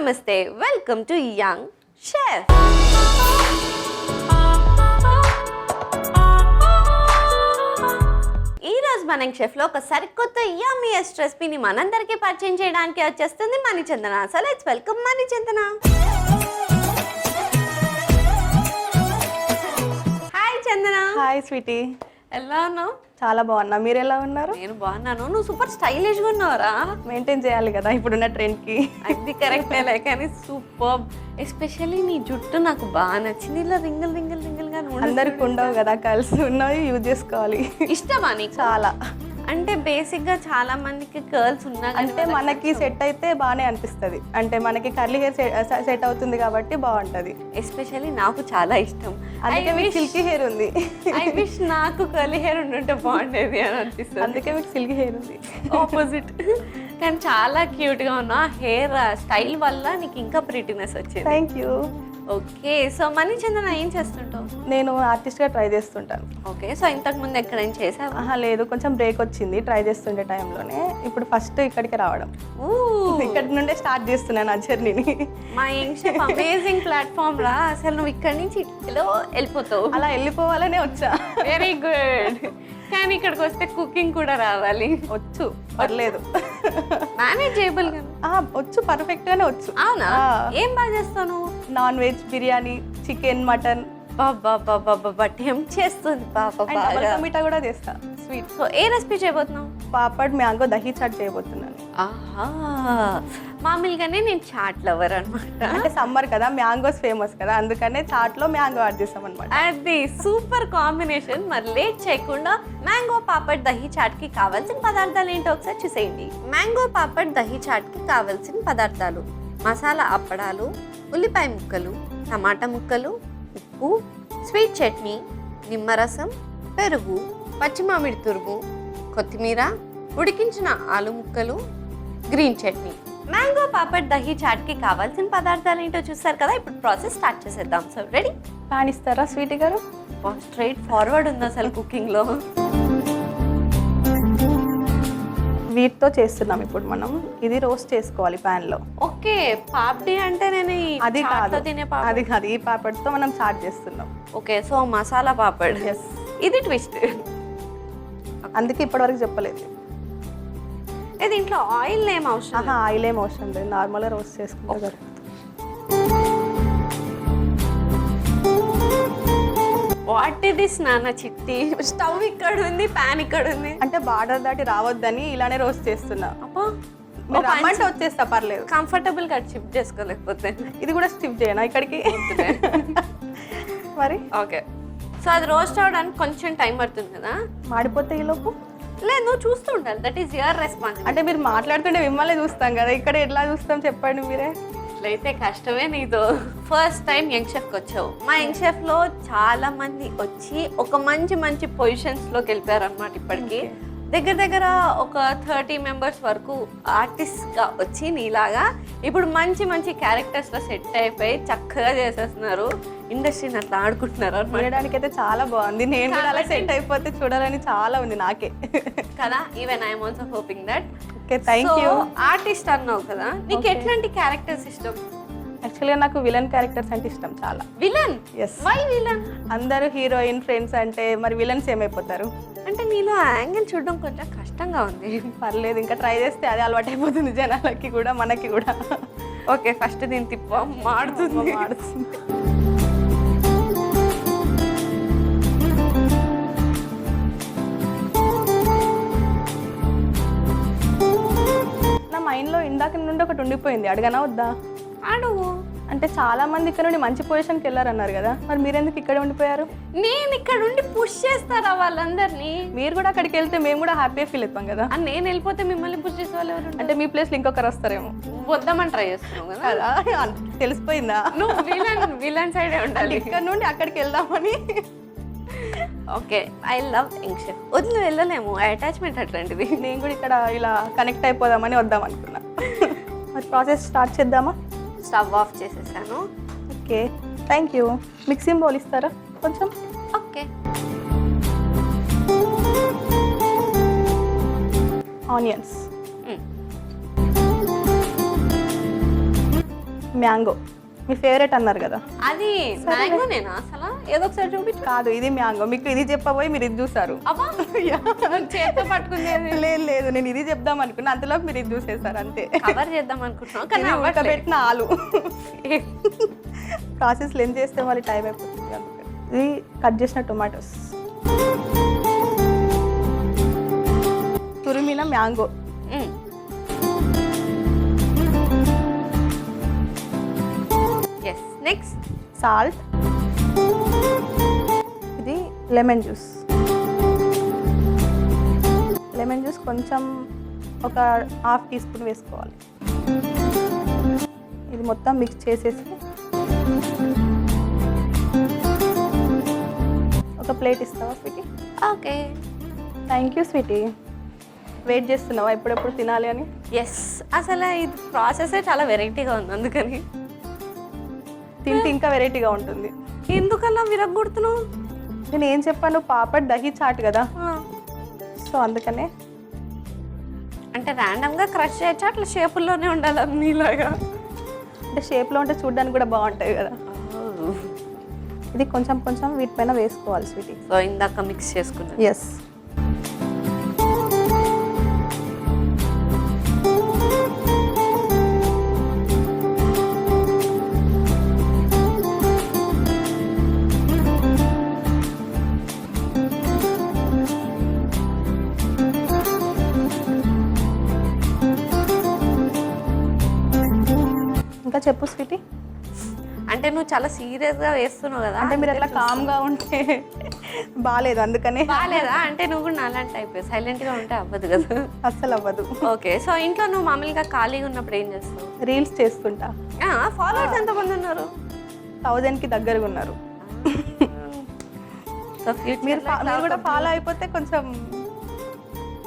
నమస్తే welcome to young chef. ఈ రోజు మన షెఫ్ లో ఒక సరికొత్త యమ్మీయెస్ట్ రెసిపీని మనందరికీ పరిచయం చేయడానికి వచ్చేస్తుంది Manichandana. So let's welcome Manichandana. Hi Chandana. Hi sweetie, ఎలా ఉన్నావు? చాలా బాగున్నా. మీరు ఎలా ఉన్నారు? నేను బాగున్నాను. నువ్వు సూపర్ స్టైలిష్ గా ఉన్నావురా. మెయింటైన్ చేయాలి కదా ఇప్పుడున్న ట్రెండ్ కి. అది కరెక్టే, కానీ సూపర్. ఎస్పెషల్లీ నీ జుట్టు నాకు బాగా నచ్చింది. ఇలా రింగిల్ రింగిల్ రింగిల్ గా అందరికి ఉండవు కదా, కలిసి ఉన్నవి యూజ్ చేసుకోవాలి. ఇష్టమా నీకు? చాలా. అంటే బేసిక్ గా చాలా మందికి కర్ల్స్ ఉన్నా అంటే మనకి సెట్ అయితే బాగానే అనిపిస్తుంది. అంటే మనకి కర్లీ హెయిర్ సెట్ అవుతుంది కాబట్టి బాగుంటది. ఎస్పెషల్లీ నాకు చాలా ఇష్టం. అందుకే మీకు సిల్కీ హెయిర్ ఉంది. ఐ విష్ నాకు కర్లీ హెయిర్ ఉంటుంటే బాగుండేది అని అనిపిస్తుంది. అందుకే మీకు సిల్కీ హెయిర్ ఉంది. ఆపోజిట్. కానీ చాలా క్యూట్ గా ఉన్నా. హెయిర్ స్టైల్ వల్ల నీకు ఇంకా ప్రిటీనెస్ వచ్చింది. Thank you. Okay, so Manichandana ఏం చేస్తుంటావు? నేను ఆర్టిస్ట్గా ట్రై చేస్తుంటాను. ఓకే, సో ఇంతకు ముందు ఎక్కడైనా చేసావా? లేదు, కొంచెం బ్రేక్ వచ్చింది ట్రై చేస్తుండే టైంలోనే. ఇప్పుడు ఫస్ట్ ఇక్కడికి రావడం, ఇక్కడ నుండే స్టార్ట్ చేస్తున్నాను ఆ జర్నీని. మా యంగ్ షెఫ్ అమేజింగ్ ప్లాట్ఫామ్ రా. అసలు నువ్వు ఇక్కడి నుంచి ఇట్లో వెళ్ళిపోతావు. అలా వెళ్ళిపోవాలనే వచ్చా. Very good. కానీ ఇక్కడికి వస్తే కుకింగ్ కూడా రావాలి. వచ్చు, పర్లేదు, మేనేజ్ చేయబుల్ గా. వచ్చు, పర్ఫెక్ట్ గానే వచ్చు. అవునా? ఏం బాగా చేస్తాను? Non veg, biryani, chicken, mutton. Tempt చేస్తుంది పాప. టమాటా కూడా చేస్తా, స్వీట్. సో ఏ రెసిపీ చేయబోతున్నావు? పాపడ్ మ్యాంగో దహీ చాట్ చేయబోతున్నాను. ఆహా, మామూలుగానే నేను చాట్ లవర్ అనమాట. అంటే సమ్మర్ కదా, మ్యాంగోస్ ఫేమస్ కదా, అందుకనే చాట్ లో మ్యాంగో యాడ్ చేస్తాం అనమాట. అది సూపర్ కాంబినేషన్. మరి లేట్ చేయకుండా మ్యాంగో పాపడ్ దహీ చాట్ కి కావాల్సిన పదార్థాలు ఏంటో ఒకసారి చూసేయండి. మ్యాంగో పాపడ్ దహీ చాట్ కి కావాల్సిన పదార్థాలు: మసాలా అప్పడాలు, ఉల్లిపాయ ముక్కలు, టమాటా ముక్కలు, ఉప్పు, స్వీట్ చట్నీ, నిమ్మరసం, పెరుగు, పచ్చిమామిడి తురుము, కొత్తిమీర, ఉడికించిన ఆలు ముక్కలు, గ్రీన్ చట్నీ. మ్యాంగో పాపడ్ దహీ చాట్కి కావాల్సిన పదార్థాలు ఏంటో చూస్తారు కదా. ఇప్పుడు ప్రాసెస్ స్టార్ట్ చేసేద్దాం. So ready? ప్యాన్ ఇస్తారా స్వీటీ గారు? స్ట్రైట్ ఫార్వర్డ్ ఉంది అసలు కుకింగ్లో. వీటితో చేస్తున్నాం ఇప్పుడు మనం. ఇది రోస్ట్ చేసుకోవాలి ప్యాన్ లో. ఓకే, పాపడి అంటే నేను అది కాదు, తినే అది కాదు, ఈ పాపడ్ తో మనం చాట్ చేస్తున్నాం. Okay, so masala papad. Yes, ఇది ట్విస్ట్. అందుకే ఇప్పటివరకు చెప్పలేదు. దీంట్లో ఆయిల్ ఏం అవసరం? ఆయిల్ ఏం అవసరం లేదు, నార్మల్గా రోస్ట్ చేసుకుంటే. వాట్ ఇస్ దిస్ నాన్న చిట్టి? స్టవ్ ఇక్కడ ఉంది, ప్యాన్ ఇక్కడ ఉంది. అంటే బార్డర్ దాటి రావద్దని ఇలానే రోస్ట్ చేస్తున్నా. అమ్మంటే వచ్చేస్తా, పర్లేదు. కంఫర్టబుల్ గా షిఫ్ట్ చేసుకోలేకపోతే ఇది కూడా షిఫ్ట్ చేయనా ఇక్కడికి? మరి ఓకే, సో అది రోస్ట్ అవడానికి కొంచెం టైం పడుతుంది కదా. మాడిపోతే ఈ లోపు లేదు, నువ్వు చూస్తూ ఉండాలి. That is your responsibility. అంటే మీరు మాట్లాడుతుంటే మిమ్మల్ని చూస్తాం కదా, ఇక్కడ ఎట్లా చూస్తాం చెప్పండి మీరే. అయితే కష్టమే నీతో. ఫస్ట్ టైం యంగ్ షెఫ్కి వచ్చావు. మా యంగ్ షెఫ్లో చాలా మంది వచ్చి ఒక మంచి మంచి పొజిషన్స్లోకి వెళ్ళిపోయారు అనమాట. ఇప్పటికీ దగ్గర దగ్గర ఒక 30 మెంబర్స్ వరకు ఆర్టిస్ట్గా వచ్చి నీలాగా ఇప్పుడు మంచి మంచి క్యారెక్టర్స్లో సెట్ అయిపోయి చక్కగా చేసేస్తున్నారు. ఇండస్ట్రీని అట్లా ఆడుకుంటున్నారు అనమాట. వినడానికి అయితే చాలా బాగుంది. నేను కూడా అలా సెట్ అయిపోతే చూడాలని చాలా ఉంది నాకే కదా. Even I'm also hoping that. Okay, thank you. Artist అన్నావు కదా, నీకు ఎట్లాంటి క్యారెక్టర్స్ ఇష్టం? యాక్చువల్గా నాకు విలన్ క్యారెక్టర్స్ అంటే ఇష్టం చాలా. విలన్? ఎస్. Why villain? అందరూ హీరోయిన్ ఫ్రెండ్స్ అంటే మరి విలన్స్ ఏమైపోతారు? అంటే నీలో యాంగిల్ చూడడం కొంచెం కష్టంగా ఉంది. పర్లేదు, ఇంకా ట్రై చేస్తే అదే అలవాటు అయిపోతుంది జనాలకి కూడా మనకి కూడా. ఓకే, ఫస్ట్ దీన్ని తిప్ప. మాడుతుంది. నా మైండ్లో ఇందాక నుండి ఒకటి ఉండిపోయింది, అడగనా వద్దా? అడుగు. అంటే చాలా మంది ఇక్కడ నుండి మంచి పొజిషన్కి వెళ్ళారన్నారు కదా, మరి మీరెందుకు ఇక్కడ ఉండిపోయారు? నేను ఇక్కడ ఉండి పుష్ చేస్తారా వాళ్ళందరినీ? మీరు కూడా అక్కడికి వెళ్తే మేము కూడా హ్యాపీగా ఫీల్ అవుతాం కదా. నేను వెళ్ళిపోతే మిమ్మల్ని పుష్ చేసే వాళ్ళు ఎవరు? అంటే మీ ప్లేస్లో ఇంకొకరు వస్తారేమో. వద్దామని ట్రై చేస్తున్నావు కదా. తెలిసిపోయిందా? నువ్వు విలన్ సైడే ఉండాలి. ఇక్కడ నుండి అక్కడికి వెళ్దామని. Okay, I love young chef. వదిలి వెళ్ళలేము, అటాచ్మెంట్ అట్లాంటిది. నేను కూడా ఇక్కడ ఇలా కనెక్ట్ అయిపోదామని వద్దాం అనుకున్నా. మరి ప్రాసెస్ స్టార్ట్ చేద్దామా? స్టవ్ ఆఫ్ చేసేసాను. Okay, thank you. Mixing bowl ఇస్తారా కొంచెం? ఓకే. ఆనియన్స్, మ్యాంగో మీ ఫేవరెట్ అన్నారు కదా. అది మ్యాంగో నేనా అసలు? ఏదో ఒకసారి చూపించు. కాదు, ఇది మ్యాంగో. మీకు ఇది చెప్పబోయి మీరు ఇది చూసారు. అబ్బా చేత్తో పట్టుకునేది. లేదు నేను ఇది చెప్దాం అనుకున్నా, అంతలో మీరు ఇది చూసేసారు అంతే. కవర్ చేద్దాం అనుకుంటున్నాం కానీ ఉడకబెట్టిన ఆలు. ప్రాసెస్ లెంత్ చేస్తే మళ్ళీ టైం అయిపోతుంది. ఇది కట్ చేసిన టొమాటోస్, తురిమిన మ్యాంగో, నెక్స్ట్ సాల్ట్, ఇది లెమన్ జ్యూస్. లెమన్ జ్యూస్ కొంచెం ఒక హాఫ్ టీ స్పూన్ వేసుకోవాలి. ఇది మొత్తం మిక్స్ చేసేసి ఒక ప్లేట్ ఇస్తావా sweetie? Okay, thank you sweetie. Wait చేస్తున్నావా ఎప్పుడెప్పుడు తినాలి అని? ఎస్, అసలు ఇది ప్రాసెసే చాలా వెరైటీగా ఉంది, అందుకని తింటే ఇంకా వెరైటీగా ఉంటుంది. ఎందుకలా విరగొడుతున్నావు? నేను ఏం చెప్పాను, పాపడ్ దహీ చాట్ కదా, సో అందుకనే. అంటే ర్యాండమ్గా క్రష్ చేయొచ్చా, అట్లా షేపుల్లోనే ఉండాలి మీలాగా? అంటే షేప్లో ఉంటే చూడడానికి కూడా బాగుంటాయి కదా. ఇది కొంచెం కొంచెం వీటిపైన వేసుకోవాలి స్వీటీ. సో ఇందాక మిక్స్ చేసుకున్నాను. ఎస్, ఇంకా చెప్పు స్వీటీ. అంటే నువ్వు చాలా సీరియస్గా వేస్తున్నావు కదా. అంటే మీరు అట్లా కామ్గా ఉంటే బాగాలేదు, అందుకనే. బాగాలేదా? అంటే నువ్వు కూడా నాలాంటి అయిపోయావు, సైలెంట్గా ఉంటే అవ్వదు కదా. అస్సలు అవ్వదు. ఓకే, సో ఇంట్లో నువ్వు మామూలుగా ఖాళీగా ఉన్నప్పుడు ఏం చేస్తావు? రీల్స్ చేస్తుంటా. ఫాలోవర్స్ ఎంతమంది ఉన్నారు? 1000కి దగ్గరగా ఉన్నారు. సో మీరు కూడా ఫాలో అయిపోతే కొంచెం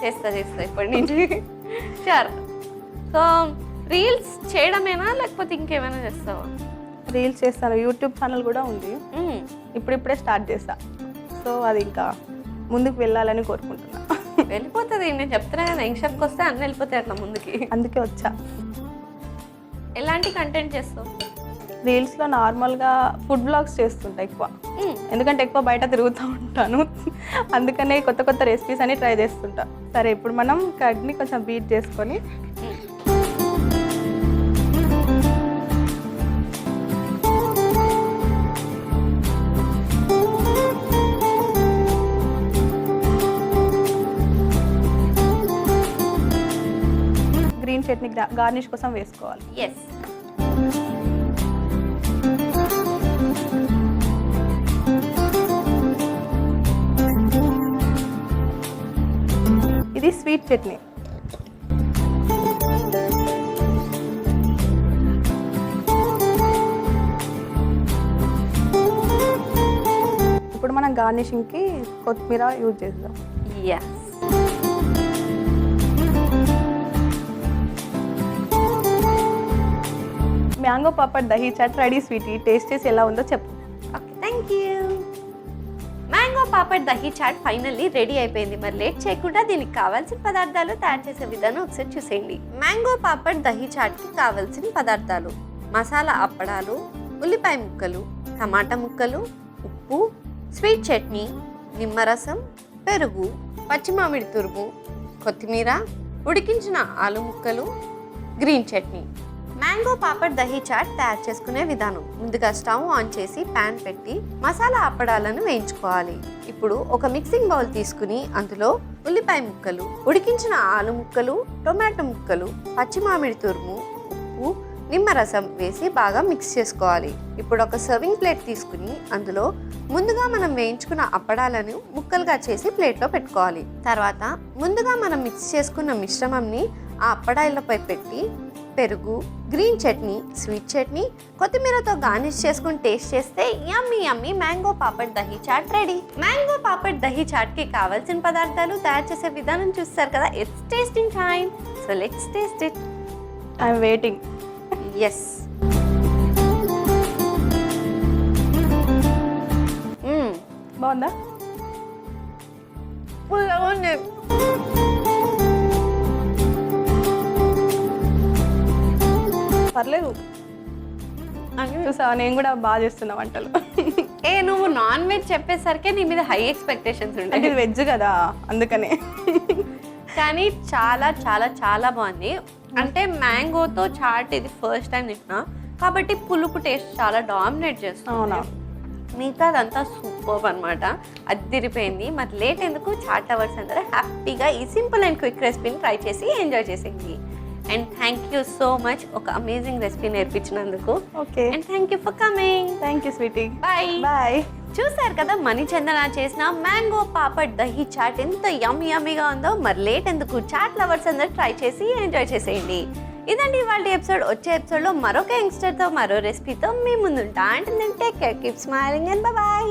చేస్తా ఇప్పటి నుంచి. షూర్. సో రీల్స్ చేయడమేనా లేకపోతే ఇంకేమైనా చేస్తావా? రీల్స్ చేస్తాను, యూట్యూబ్ ఛానల్ కూడా ఉంది. ఇప్పుడిప్పుడే స్టార్ట్ చేస్తా, సో అది ఇంకా ముందుకు వెళ్ళాలని కోరుకుంటున్నా. వెళ్ళిపోతుంది, నేను చెప్తున్నా కదా, యంగ్షాప్కి వస్తే అన్నీ వెళ్ళిపోతాయి అట్లా ముందుకి. అందుకే వచ్చా. ఎలాంటి కంటెంట్ చేస్తావు? రీల్స్లో నార్మల్గా ఫుడ్ బ్లాగ్స్ చేస్తుంటా ఎక్కువ, ఎందుకంటే ఎక్కువ బయట తిరుగుతూ ఉంటాను. అందుకనే కొత్త కొత్త రెసిపీస్ అని ట్రై చేస్తుంటా. సరే, ఇప్పుడు మనం కర్డ్ని కొంచెం బీట్ చేసుకొని గ్రీన్ చట్నీ గార్నిష్ కోసం వేసుకోవాలి. ఎస్, ఇది స్వీట్ చట్నీ. ఇప్పుడు మనం గార్నిషింగ్కి కొత్తిమీర యూజ్ చేద్దాం. Yes. Mango papad dahi chaat ready sweetie. Taste చేసి ఎలా ఉందో చెప్పు. Okay, thank you. Mango papad dahi chaat finally ready అయిపోయింది. మరి లేట్ చేయకుండా దీనికి కావాల్సిన పదార్థాలు, తయారు చేసే విధానం ఒకసారి చూసేయండి. మ్యాంగో పాపడ్ దహీ చాట్కి కావాల్సిన పదార్థాలు: మసాలా అప్పడాలు, ఉల్లిపాయ ముక్కలు, టమాటా ముక్కలు, ఉప్పు, స్వీట్ చట్నీ, నిమ్మరసం, పెరుగు, పచ్చిమామిడి తురుము, కొత్తిమీర, ఉడికించిన ఆలు ముక్కలు, గ్రీన్ చట్నీ. మ్యాంగో పాపడ్ దహీ చాట్ తయారు చేసుకునే విధానం: ముందుగా స్టవ్ ఆన్ చేసి ప్యాన్ పెట్టి మసాలా అప్పడాలను వేయించుకోవాలి. ఇప్పుడు ఒక మిక్సింగ్ బౌల్ తీసుకుని అందులో ఉల్లిపాయ ముక్కలు, ఉడికించిన ఆలు ముక్కలు, టొమాటో ముక్కలు, పచ్చిమామిడి తురుము, ఉప్పు, నిమ్మరసం వేసి బాగా మిక్స్ చేసుకోవాలి. ఇప్పుడు ఒక సర్వింగ్ ప్లేట్ తీసుకుని అందులో ముందుగా మనం వేయించుకున్న అప్పడాలను ముక్కలుగా చేసి ప్లేట్లో పెట్టుకోవాలి. తర్వాత ముందుగా మనం మిక్స్ చేసుకున్న మిశ్రమంని ఆ అప్పడాలపై పెట్టి పెరుగు, గ్రీన్ చట్నీ, స్వీట్ చట్నీ, కొత్తిమీరతో గార్నిష్ చేసుకుని టేస్ట్ చేస్తే yummy yummy mango papad dahi chaat ready. Mango papad dahi చాట్కి కావాల్సిన పదార్థాలు, తయారు చేసే విధానం చూస్తారు కదా. It's tasting time, so let's taste it. I'm waiting. Yes. బాగుందా? పర్లేదు. చూసావా నేను కూడా బాగా చేస్తున్నా వంటలు. ఏ నువ్వు నాన్ వెజ్ చెప్పేసరికి నీ మీద హై ఎక్స్పెక్టేషన్స్ అంటే ఉంటాయి, ఇది వెజ్ కదా అందుకనే. కానీ చాలా చాలా చాలా బాగుంది. అంటే మ్యాంగోతో చాట్ ఇది ఫస్ట్ టైం తింటున్నా కాబట్టి పులుపు టేస్ట్ చాలా డామినేట్ చేస్తుంది. అవునా, మిగతా అదంతా సూపర్ అనమాట, అదిరిపోయింది. మరి లేట్ ఎందుకు, చాట్ లవర్స్ అందరూ హ్యాపీగా ఈ సింపుల్ అండ్ క్విక్ రెసిపీని ట్రై చేసి ఎంజాయ్ చేసేయండి. And thank you so much ఒక అమేజింగ్ రెసిపీ నేర్పించినందుకు. Okay, and thank you for coming. Thank you sweetie. Bye bye. చూసారు కదా మణిచందన చేసిన మ్యాంగో పాపడ్ దహీ చాట్ ఎంత యమ్మీగా ఉందో. మరి లేట్ ఎందుకు, చాట్ లవర్స్ అందరూ ట్రై చేసి ఎంజాయ్ చేసేయండి. ఇదండి వాళ్ళ ఎపిసోడ్. వచ్చే ఎపిసోడ్లో మరొక యంగ్స్టర్తో మరో రెసిపీతో మీ ముందుంటా. అంటే take care, keep smiling and bye.